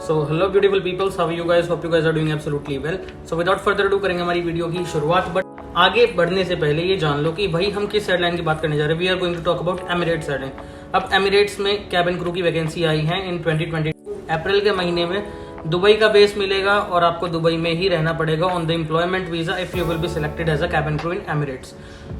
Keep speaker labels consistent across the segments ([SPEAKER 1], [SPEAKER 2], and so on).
[SPEAKER 1] So hello beautiful peoples, how you guys? Hope you guys are doing absolutely well. So without further ado करेंगे हमारी video की शुरुआत। But आगे बढ़ने से पहले ये जान लो कि भाई हम किस एयरलाइन की बात करने जा रहे हैं। We are going to talk about Emirates airline. अब एमिरेट्स में कैबिन क्रू की वैकेंसी आई है इन 2022 अप्रैल के महीने में। दुबई का बेस मिलेगा और आपको दुबई में ही रहना पड़ेगा on the employment visa if you will be selected as a cabin crew in Emirates.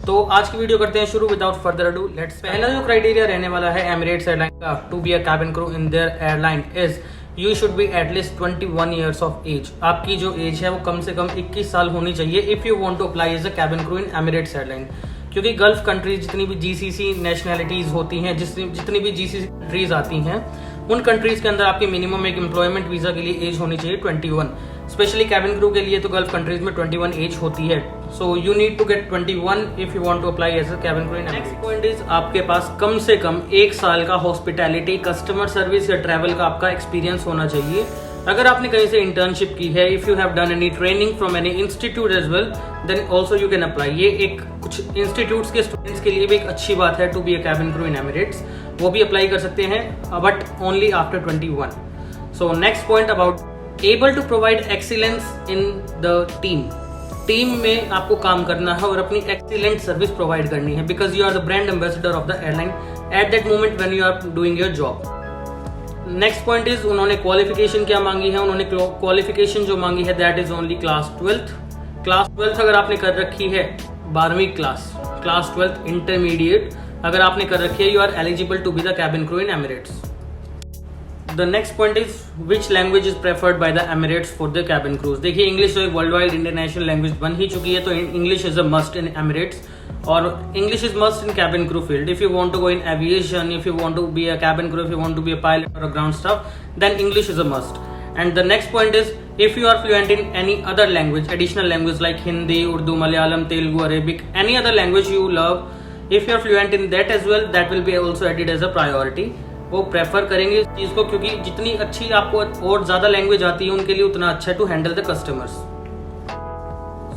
[SPEAKER 1] तो आज की वीडियो करते हैं शुरू विदाउट फर्दर अडू। लेट्स। पहला जो क्राइटेरिया रहने वाला है एमिरेट्स एयरलाइन का to be a cabin crew in their airline is you should be at least 21 years of age. आपकी जो एज है वो कम से कम 21 साल होनी चाहिए if you want to apply as a cabin crew in Emirates airline. क्योंकि गल्फ कंट्रीज जितनी भी जीसीसी नेशनैलिटीज होती हैं, जितनी भी जीसीसी कंट्रीज आती हैं, उन कंट्रीज के अंदर आपकी मिनिमम एक एम्प्लॉयमेंट वीजा के लिए एज होनी चाहिए 21। स्पेशली कैबिन क्रू के लिए तो गल्फ कंट्रीज में 21 एज होती है। So you need to get 21 if you want to apply as a cabin crew in. Next point is आपके पास कम से कम 1 साल का हॉस्पिटैलिटी, कस्टमर सर्विस या ट्रैवल का आपका एक्सपीरियंस होना चाहिए। अगर आपने कहीं से इंटर्नशिप की है, if you have done any training from any institute as well, then also you can apply. ये एक कुछ इंस्टीट्यूट्स के स्टूडेंट्स के लिए भी एक अच्छी बात है to be a cabin crew in Emirates. वो भी अप्लाई कर सकते हैं but only after 21। So next point about able to provide excellence in the team. Team में आपको काम करना है और अपनी एक्सीलेंट सर्विस प्रोवाइड करनी है because you are the brand ambassador of the airline at that moment when you are doing your job. Next point is उन्होंने क्वालिफिकेशन क्या मांगी है। उन्होंने क्वालिफिकेशन जो मांगी है that is only class 12th। Class 12th अगर आपने कर रखी है 12वीं क्लास 12th इंटरमीडिएट अगर आपने कर रखी है, you are eligible to be the cabin crew in Emirates. The next point is which language is preferred by the Emirates for the cabin crews. देखिए, इंग्लिश तो एक वर्ल्ड वाइड इंटरनेशनल लैंग्वेज बन ही चुकी है, तो English is a must in Emirates और English is must in cabin crew field. If you want to go in aviation, if you want to be a cabin crew, if you want to be a pilot और a ground staff, then English is a must. And the next point is if you are fluent in any other language, additional language like Hindi, Urdu, Malayalam, Telugu, Arabic, any other language you love, if you are fluent in that as well, that will be also added as a priority. वो prefer करेंगे इस चीज को क्योंकि जितनी अच्छी आपको और ज्यादा लैंग्वेज आती है उनके लिए उतना अच्छा to handle the customers.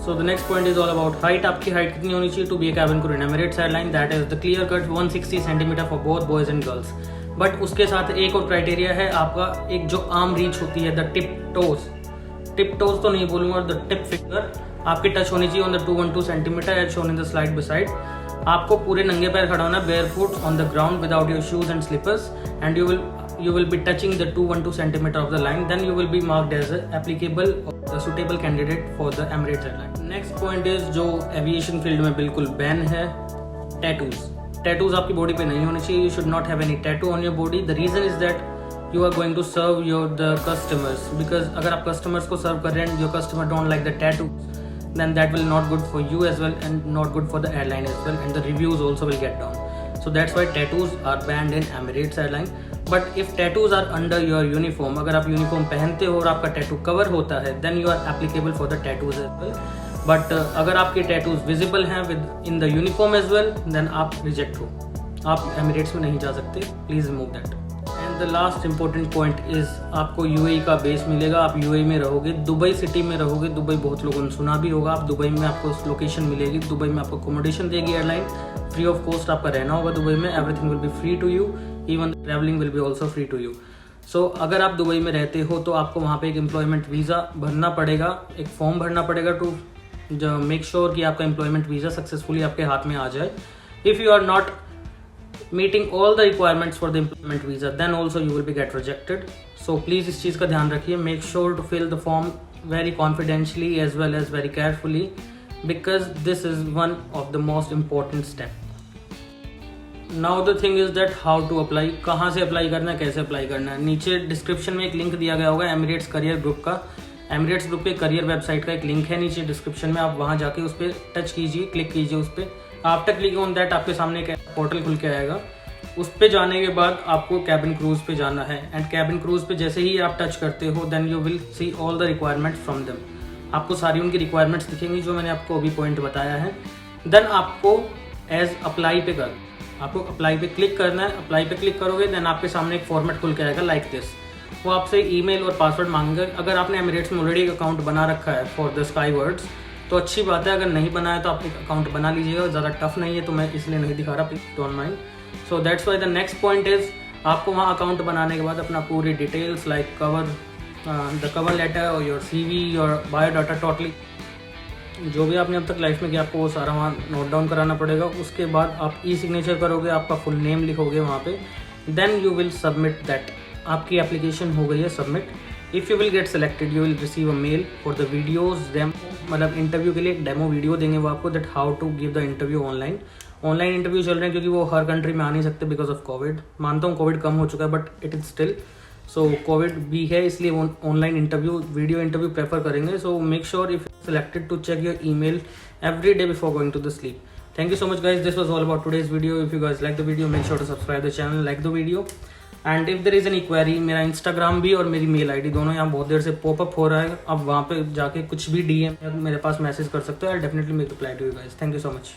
[SPEAKER 1] So the next point is all about height. आपकी हाइट कितनी होनी चाहिए to be a cabin crew in Emirates airline? That is the clear cut 160 centimetre for both boys and girls. But उसके साथ एक और criteria है आपका, एक जो आर्म रीच होती है, द टिप टोज तो नहीं बोलूंगा, द टिप फिंगर आपकी टच होनी चाहिए on the 212 centimetre as shown in the slide beside. आपको पूरे नंगे पैर खड़ा होना, bare foot on the ground without your shoes and slippers and you will be touching the 212 centimeter of the line, then you will be marked as a applicable or the suitable candidate for the Emirates airline. Next point is जो aviation field में बिल्कुल ban है, tattoos आपकी body पे नहीं होने चाहिए। You should not have any tattoo on your body. The reason is that you are going to serve the customers, because अगर आप customers को serve कर रहे हैं, your customer don't like the tattoo, then that will not good for you as well and not good for the airline as well, and the reviews also will get down. So that's why tattoos are banned in Emirates airline. But if tattoos are under your uniform, अगर आप uniform पहनते हो और आपका tattoo cover होता है, then you are applicable for the tattoos as well. But अगर आपके टैटूज विजिबल हैं within the uniform as well, then आप रिजेक्ट हो, आप एमिरेट्स में नहीं जा सकते। Please remove that. And the last important point is आपको यूएई का बेस मिलेगा। आप यूएई में रहोगे, दुबई सिटी में रहोगे। दुबई बहुत लोगों ने सुना भी होगा। आप दुबई में आपको लोकेशन मिलेगी, दुबई में आपको अकोमोडेशन देगी एयरलाइन, फ्री ऑफ कॉस्ट आपका रहना होगा दुबई में। Everything will be free to you, even travelling will be also free to you. So अगर आप दुबई में रहते हो तो आपको वहाँ पे एक एम्प्लॉयमेंट वीज़ा भरना पड़ेगा, एक फॉर्म भरना पड़ेगा टू मेक श्योर कि आपका एम्प्लॉयमेंट वीज़ा सक्सेसफुली आपके हाथ में आ जाए। If you are not meeting all the requirements for the employment visa, then also you will be get rejected. So please इस चीज़ का ध्यान रखिए। Make sure to fill the form very confidentially as well as very carefully, because this is one of the most important step. Now the thing is that how to apply, कहाँ से apply करना है, कैसे apply करना है। नीचे description में एक लिंक दिया गया होगा एमिरेट्स करियर ग्रुप का। एमिरेट्स ग्रुप के करियर वेबसाइट का एक लिंक है नीचे डिस्क्रिप्शन में, आप वहाँ जाके उस पर टच कीजिए, क्लिक कीजिए उस पर। आफ्टर क्लिक ऑन दैट आपके सामने एक पोर्टल खुल के आएगा। उस पर जाने के बाद आपको कैबिन क्रूज पे जाना है एंड कैबिन क्रूज पे जैसे ही आप टच करते हो, then you will see all the requirements from them. आपको सारी उनकी रिक्वायरमेंट्स दिखेंगी जो मैंने आपको अभी पॉइंट बताया है। देन आपको एज अप्लाई पे आपको अप्लाई पे क्लिक करना है। अप्लाई पे क्लिक करोगे देन आपके सामने एक फॉर्मेट खुल के आएगा लाइक दिस। वो आपसे ईमेल और पासवर्ड मांगेगा। अगर आपने एमिरेट्स में ऑलरेडी एक अकाउंट बना रखा है फॉर द स्काईवर्ड्स तो अच्छी बात है, अगर नहीं बनाया तो आप एक अकाउंट बना लीजिएगा, ज़्यादा टफ नहीं है, तो मैं इसलिए नहीं दिखा रहा, please don't mind. So that's why the next point is आपको वहाँ अकाउंट बनाने के बाद अपना पूरी details like cover, the cover letter और your CV, your biodata totally, जो भी आपने अब तक लाइफ में किया आपको वो सारा वहाँ नोट डाउन कराना पड़ेगा। उसके बाद आप E-सिग्नेचर करोगे, आपका फुल नेम लिखोगे वहाँ पे, then you will submit that. आपकी एप्लीकेशन हो गई है submit. If you will get selected you will receive a mail for the videos demo, मतलब इंटरव्यू के लिए एक डेमो वीडियो देंगे वो आपको, that how to give the interview online. Online interview चल रहे हैं क्योंकि वो हर कंट्री में आ नहीं सकते बिकॉज ऑफ कोविड। मानता हूँ कोविड कम हो चुका है but it is still, so covid भी है इसलिए वो online interview, video interview prefer करेंगे। So make sure if selected to check your email every day before going to the sleep. Thank you so much guys, this was all about today's video. If you guys like the video make sure to subscribe the channel, like the video, and if there is any query, मेरा Instagram भी और मेरी mail ID दोनों यहाँ बहुत देर से popup हो रहा है, अब वहाँ पे जाके कुछ भी DM मेरे पास मैसेज कर सकते हो। I'll definitely make reply to you guys. Thank you so much.